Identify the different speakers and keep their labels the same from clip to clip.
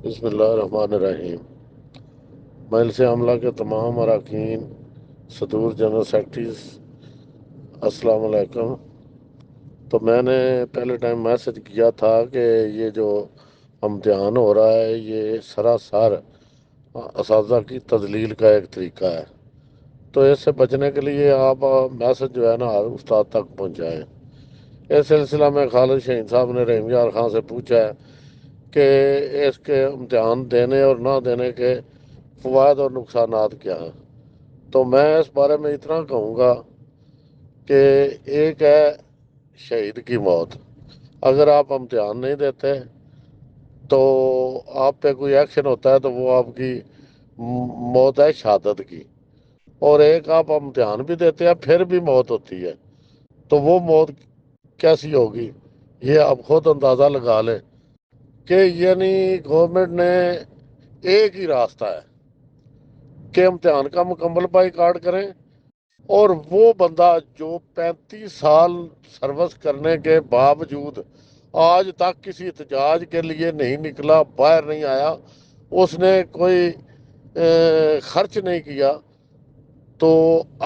Speaker 1: بسم اللہ الرحمن الرحیم۔ مجلس عملہ کے تمام اراکین، صدور، جنرل سیکرٹریز، السلام علیکم۔ تو میں نے پہلے ٹائم میسج کیا تھا کہ یہ جو امتحان ہو رہا ہے یہ سراسر اساتذہ کی تضلیل کا ایک طریقہ ہے، تو اس سے بچنے کے لیے آپ میسج جو ہے نا ہر استاد تک پہنچائیں۔ اس سلسلہ میں خالد شہین صاحب نے رحیم یار خان سے پوچھا ہے کہ اس کے امتحان دینے اور نہ دینے کے فوائد اور نقصانات کیا ہیں۔ تو میں اس بارے میں اتنا کہوں گا کہ ایک ہے شہید کی موت۔ اگر آپ امتحان نہیں دیتے تو آپ پہ کوئی ایکشن ہوتا ہے تو وہ آپ کی موت ہے شہادت کی، اور ایک آپ امتحان بھی دیتے ہیں پھر بھی موت ہوتی ہے، تو وہ موت کیسی ہوگی یہ آپ خود اندازہ لگا لیں کہ یعنی گورنمنٹ نے ایک ہی راستہ ہے کہ امتحان کا مکمل بائیکاٹ کریں، اور وہ بندہ جو 35 سال سروس کرنے کے باوجود آج تک کسی احتجاج کے لیے نہیں نکلا، باہر نہیں آیا، اس نے کوئی خرچ نہیں کیا، تو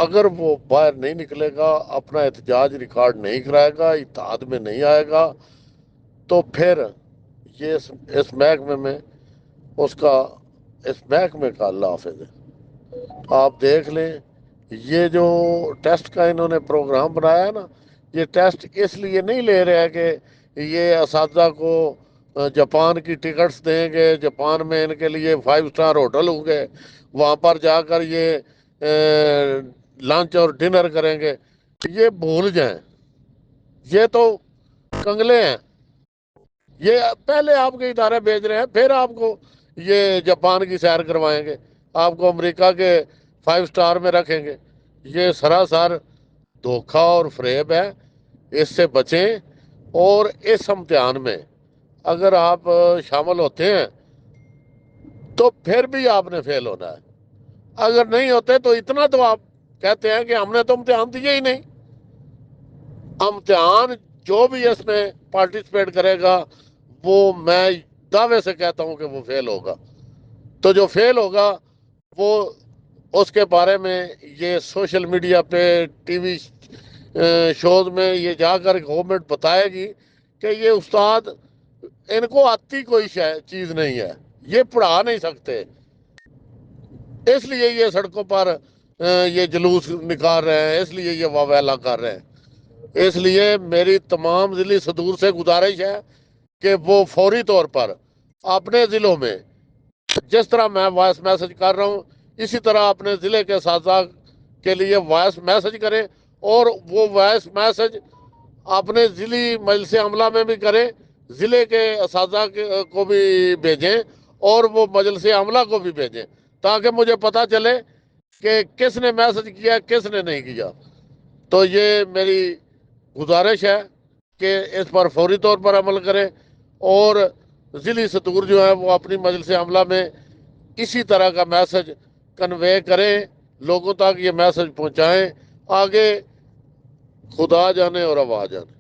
Speaker 1: اگر وہ باہر نہیں نکلے گا، اپنا احتجاج ریکارڈ نہیں کرائے گا، اتحاد میں نہیں آئے گا، تو پھر یہ اس محکمے میں اس کا اس محکمے کا اللہ حافظ ہے۔ آپ دیکھ لیں، یہ جو ٹیسٹ کا انہوں نے پروگرام بنایا ہے نا، یہ ٹیسٹ اس لیے نہیں لے رہے ہیں کہ یہ اساتذہ کو جاپان کی ٹکٹس دیں گے، جاپان میں ان کے لیے 5 اسٹار ہوٹل ہوں گے، وہاں پر جا کر یہ لنچ اور ڈنر کریں گے۔ یہ بھول جائیں، یہ تو کنگلے ہیں۔ یہ پہلے آپ کے ادارے بھیج رہے ہیں، پھر آپ کو یہ جاپان کی سیر کروائیں گے، آپ کو امریکہ کے 5 اسٹار میں رکھیں گے۔ یہ سراسر دھوکہ اور فریب ہے، اس سے بچیں۔ اور اس امتحان میں اگر آپ شامل ہوتے ہیں تو پھر بھی آپ نے فیل ہونا ہے، اگر نہیں ہوتے تو اتنا تو آپ کہتے ہیں کہ ہم نے تو امتحان دیے ہی نہیں۔ امتحان جو بھی اس میں پارٹیسپیٹ کرے گا وہ میں دعوے سے کہتا ہوں کہ وہ فیل ہوگا، تو جو فیل ہوگا وہ اس کے بارے میں یہ سوشل میڈیا پہ، ٹی وی شوز میں یہ جا کر گورنمنٹ بتائے گی کہ یہ استاد ان کو آتی کوئی چیز نہیں ہے، یہ پڑھا نہیں سکتے، اس لیے یہ سڑکوں پر یہ جلوس نکال رہے ہیں، اس لیے یہ واویلا کر رہے ہیں۔ اس لیے میری تمام ضلعی صدور سے گزارش ہے کہ وہ فوری طور پر اپنے ضلعوں میں، جس طرح میں وائس میسج کر رہا ہوں، اسی طرح اپنے ضلع کے اساتذہ کے لیے وائس میسج کریں، اور وہ وائس میسج اپنے ضلعی مجلس عملہ میں بھی کریں، ضلع کے اساتذہ کو بھی بھیجیں، اور وہ مجلس عملہ کو بھی بھیجیں، تاکہ مجھے پتہ چلے کہ کس نے میسج کیا کس نے نہیں کیا۔ تو یہ میری گزارش ہے کہ اس پر فوری طور پر عمل کریں، اور ضلعی صدور جو ہیں وہ اپنی مجلس عملہ میں اسی طرح کا میسج کنوے کریں، لوگوں تک یہ میسج پہنچائیں، آگے خدا جانے اور اب آ جانے۔